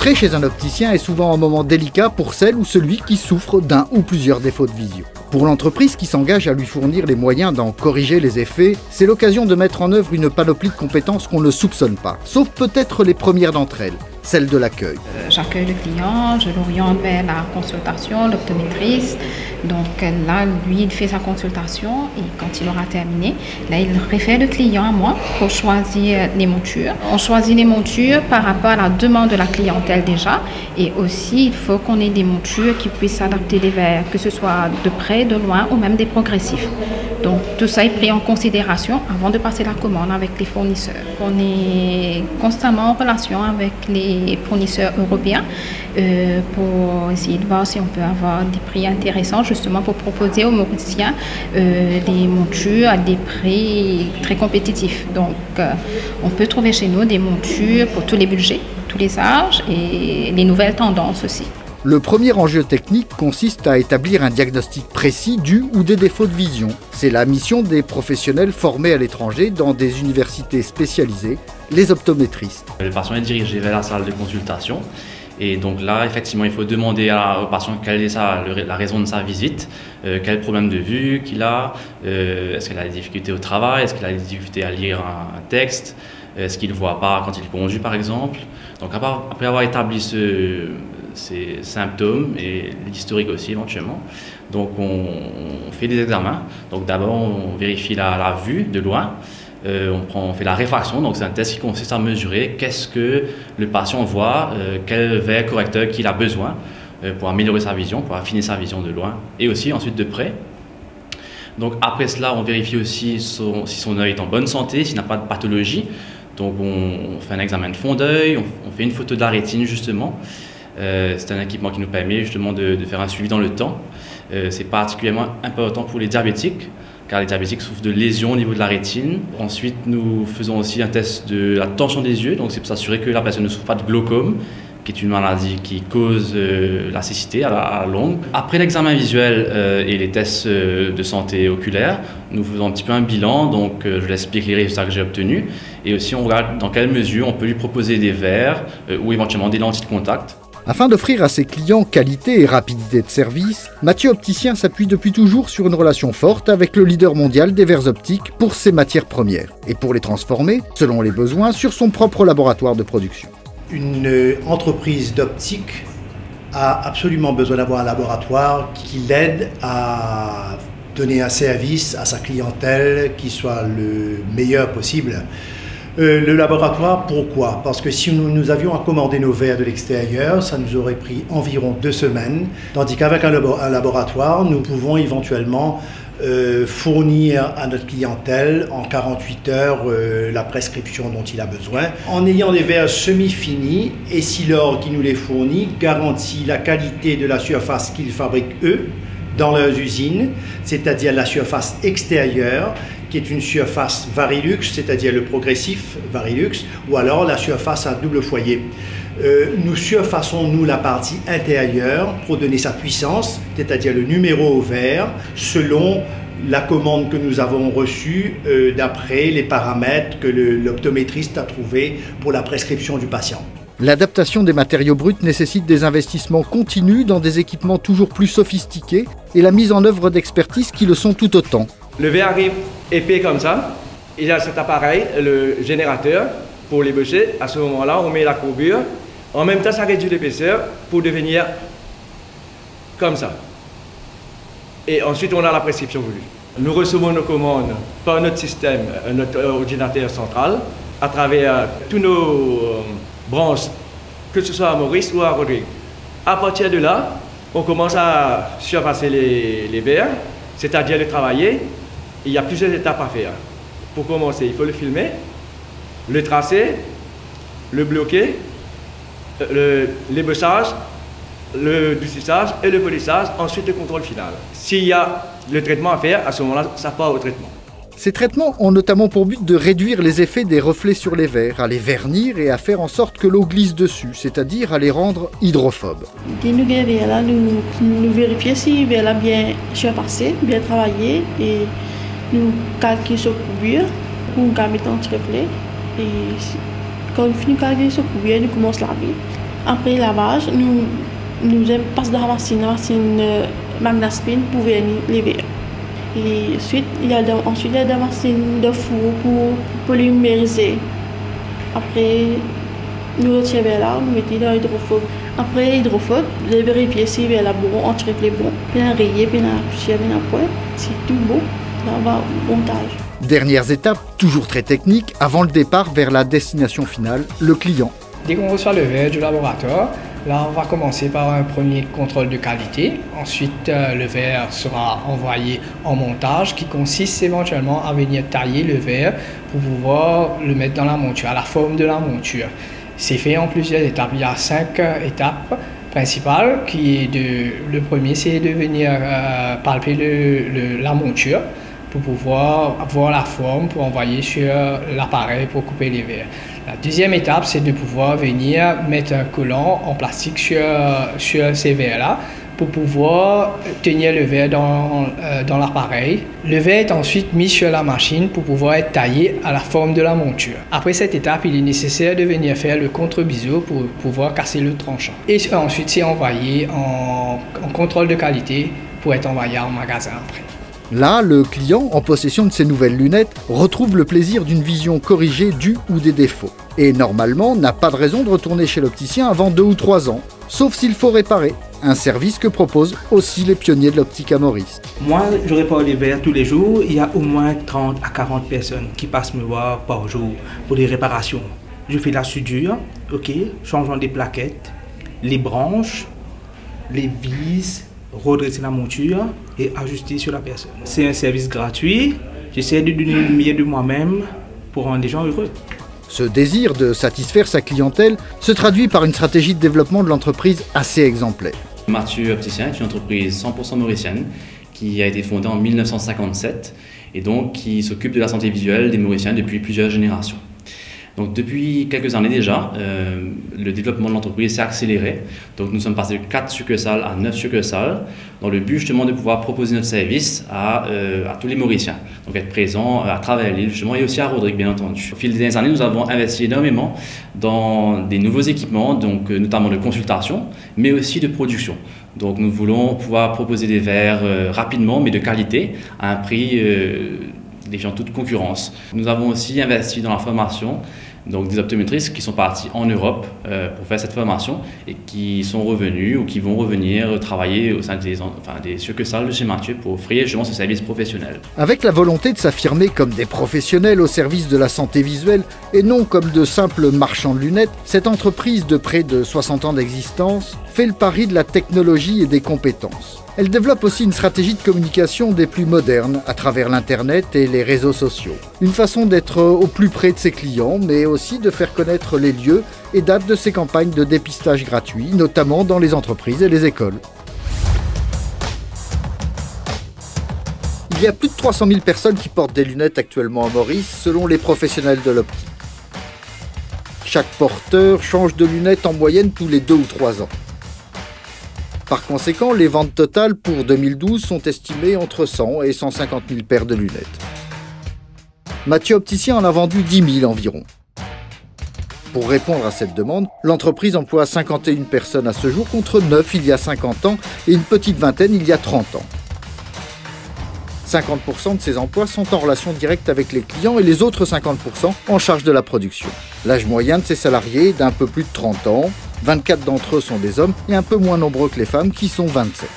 L'entrée chez un opticien est souvent un moment délicat pour celle ou celui qui souffre d'un ou plusieurs défauts de vision. Pour l'entreprise qui s'engage à lui fournir les moyens d'en corriger les effets, c'est l'occasion de mettre en œuvre une panoplie de compétences qu'on ne soupçonne pas, sauf peut-être les premières d'entre elles, celle de l'accueil. J'accueille le client, je l'oriente vers la consultation, l'optométriste. Donc là, lui, il fait sa consultation et quand il aura terminé, là, il réfère le client à moi pour choisir les montures. On choisit les montures par rapport à la demande de la clientèle déjà, et aussi il faut qu'on ait des montures qui puissent s'adapter les verres, que ce soit de près, de loin ou même des progressifs. Donc tout ça est pris en considération avant de passer la commande avec les fournisseurs. On est constamment en relation avec les fournisseurs européens pour essayer de voir si on peut avoir des prix intéressants justement pour proposer aux Mauriciens des montures à des prix très compétitifs. Donc on peut trouver chez nous des montures pour tous les budgets, tous les âges et les nouvelles tendances aussi. Le premier enjeu technique consiste à établir un diagnostic précis du ou des défauts de vision. C'est la mission des professionnels formés à l'étranger dans des universités spécialisées, les optométristes. Le patient est dirigé vers la salle de consultation et donc là, effectivement, il faut demander au patient quelle est la raison de sa visite, quel problème de vue qu'il a, est-ce qu'il a des difficultés au travail, est-ce qu'il a des difficultés à lire un texte, est-ce qu'il ne voit pas quand il conduit par exemple. Donc après avoir établi ces symptômes et l'historique aussi éventuellement. Donc on fait des examens. Donc d'abord on vérifie la vue de loin. On fait la réfraction, donc c'est un test qui consiste à mesurer qu'est-ce que le patient voit, quel verre correcteur qu'il a besoin pour améliorer sa vision, pour affiner sa vision de loin et aussi ensuite de près. Donc après cela on vérifie aussi si son œil est en bonne santé, s'il n'a pas de pathologie. Donc on fait un examen de fond d'œil, on fait une photo de la rétine justement. C'est un équipement qui nous permet justement de faire un suivi dans le temps. C'est particulièrement important pour les diabétiques, car les diabétiques souffrent de lésions au niveau de la rétine. Ensuite, nous faisons aussi un test de la tension des yeux, donc c'est pour s'assurer que la personne ne souffre pas de glaucome, qui est une maladie qui cause la cécité à la longue. Après l'examen visuel et les tests de santé oculaire, nous faisons un petit peu un bilan, donc je vous explique les résultats que j'ai obtenus, et aussi on regarde dans quelle mesure on peut lui proposer des verres ou éventuellement des lentilles de contact. Afin d'offrir à ses clients qualité et rapidité de service, Mathieu Opticien s'appuie depuis toujours sur une relation forte avec le leader mondial des verres optiques pour ses matières premières et pour les transformer, selon les besoins, sur son propre laboratoire de production. Une entreprise d'optique a absolument besoin d'avoir un laboratoire qui l'aide à donner un service à sa clientèle qui soit le meilleur possible. Le laboratoire, pourquoi? Parce que si nous avions à commander nos verres de l'extérieur, ça nous aurait pris environ 2 semaines, tandis qu'avec un laboratoire, nous pouvons éventuellement fournir à notre clientèle en 48 heures la prescription dont il a besoin, en ayant des verres semi-finis, et Essilor qui nous les fournit garantit la qualité de la surface qu'ils fabriquent eux dans leurs usines, c'est-à-dire la surface extérieure, qui est une surface Varilux, c'est-à-dire le progressif Varilux, ou alors la surface à double foyer. Nous surfaçons, nous, la partie intérieure pour donner sa puissance, c'est-à-dire le numéro au verre, selon la commande que nous avons reçue d'après les paramètres que l'optométriste a trouvés pour la prescription du patient. L'adaptation des matériaux bruts nécessite des investissements continus dans des équipements toujours plus sophistiqués et la mise en œuvre d'expertises qui le sont tout autant. Le verre arrive épais comme ça, il y a cet appareil, le générateur, pour les boucher. À ce moment-là, on met la courbure. En même temps, ça réduit l'épaisseur pour devenir comme ça. Et ensuite, on a la prescription voulue. Nous recevons nos commandes par notre système, notre ordinateur central, à travers tous nos branches, que ce soit à Maurice ou à Rodrigue. À partir de là, on commence à surpasser les verres, c'est-à-dire les travailler. Il y a plusieurs étapes à faire. Pour commencer, il faut le filmer, le tracer, le bloquer, l'ébauchage, le durcissage et le polissage, ensuite le contrôle final. S'il y a le traitement à faire, à ce moment-là, ça part au traitement. Ces traitements ont notamment pour but de réduire les effets des reflets sur les verres, à les vernir et à faire en sorte que l'eau glisse dessus, c'est-à-dire à les rendre hydrophobes. Nous vérifions si le verre est bien surpassé, bien travaillé, et nous calquons sur courbure pour mettre un reflet. Et quand on finit de calquer sur courbure, nous commençons à laver. Après lavage, nous passons dans la machine Magnaspin pour venir les verres. Et ensuite, il y a des machines de four pour polymériser. Après, nous retirons là, nous mettons dans l'hydrophobe. Après l'hydrophobe, vous allez vérifier si le verre est bon, on check les bons, puis on raye, puis on touche, puis on point. Si tout bon, là on va au montage. Dernières étapes, toujours très techniques, avant le départ vers la destination finale, le client. Dès qu'on reçoit le verre du laboratoire, là on va commencer par un premier contrôle de qualité. Ensuite, le verre sera envoyé en montage qui consiste éventuellement à venir tailler le verre pour pouvoir le mettre dans la monture, à la forme de la monture. C'est fait en plusieurs étapes. Il y a 5 étapes principales. Le premier, c'est de venir palper la monture pour pouvoir avoir la forme pour envoyer sur l'appareil pour couper les verres. La deuxième étape, c'est de pouvoir venir mettre un collant en plastique sur ces verres-là pour pouvoir tenir le verre dans l'appareil. Le verre est ensuite mis sur la machine pour pouvoir être taillé à la forme de la monture. Après cette étape, il est nécessaire de venir faire le contre-biseau pour pouvoir casser le tranchant. Et ensuite, c'est envoyé en contrôle de qualité pour être envoyé en magasin après. Là, le client, en possession de ses nouvelles lunettes, retrouve le plaisir d'une vision corrigée du ou des défauts. Et normalement, n'a pas de raison de retourner chez l'opticien avant 2 ou 3 ans, sauf s'il faut réparer. Un service que proposent aussi les pionniers de l'optique à Maurice. Moi, je répare les verres tous les jours. Il y a au moins 30 à 40 personnes qui passent me voir par jour pour des réparations. Je fais la soudure, changeant des plaquettes, les branches, les vis, redresser la monture et ajuster sur la personne. C'est un service gratuit. J'essaie de donner le meilleur de moi-même pour rendre les gens heureux. Ce désir de satisfaire sa clientèle se traduit par une stratégie de développement de l'entreprise assez exemplaire. Mathieu Opticien est une entreprise 100% mauricienne qui a été fondée en 1957 et donc qui s'occupe de la santé visuelle des Mauriciens depuis plusieurs générations. Donc depuis quelques années déjà, le développement de l'entreprise s'est accéléré. Donc nous sommes passés de 4 succursales à 9 succursales dans le but justement de pouvoir proposer notre service à tous les Mauriciens. Donc être présent à travers l'île justement et aussi à Rodrigue bien entendu. Au fil des années, nous avons investi énormément dans des nouveaux équipements, donc notamment de consultation, mais aussi de production. Donc nous voulons pouvoir proposer des verres rapidement mais de qualité à un prix défiant toute concurrence. Nous avons aussi investi dans la formation donc des optométristes qui sont partis en Europe pour faire cette formation et qui sont revenus ou qui vont revenir travailler au sein des succursales de chez Mathieu pour offrir justement ce service professionnel. Avec la volonté de s'affirmer comme des professionnels au service de la santé visuelle et non comme de simples marchands de lunettes, cette entreprise de près de 60 ans d'existence fait le pari de la technologie et des compétences. Elle développe aussi une stratégie de communication des plus modernes à travers l'Internet et les réseaux sociaux. Une façon d'être au plus près de ses clients, mais aussi de faire connaître les lieux et dates de ses campagnes de dépistage gratuit, notamment dans les entreprises et les écoles. Il y a plus de 300 000 personnes qui portent des lunettes actuellement à Maurice, selon les professionnels de l'optique. Chaque porteur change de lunettes en moyenne tous les 2 ou 3 ans. Par conséquent, les ventes totales pour 2012 sont estimées entre 100 et 150 000 paires de lunettes. Mathieu Opticien en a vendu 10 000 environ. Pour répondre à cette demande, l'entreprise emploie 51 personnes à ce jour contre 9 il y a 50 ans et une petite vingtaine il y a 30 ans. 50% de ces emplois sont en relation directe avec les clients et les autres 50% en charge de la production. L'âge moyen de ces salariés est d'un peu plus de 30 ans. 24 d'entre eux sont des hommes et un peu moins nombreux que les femmes qui sont 27.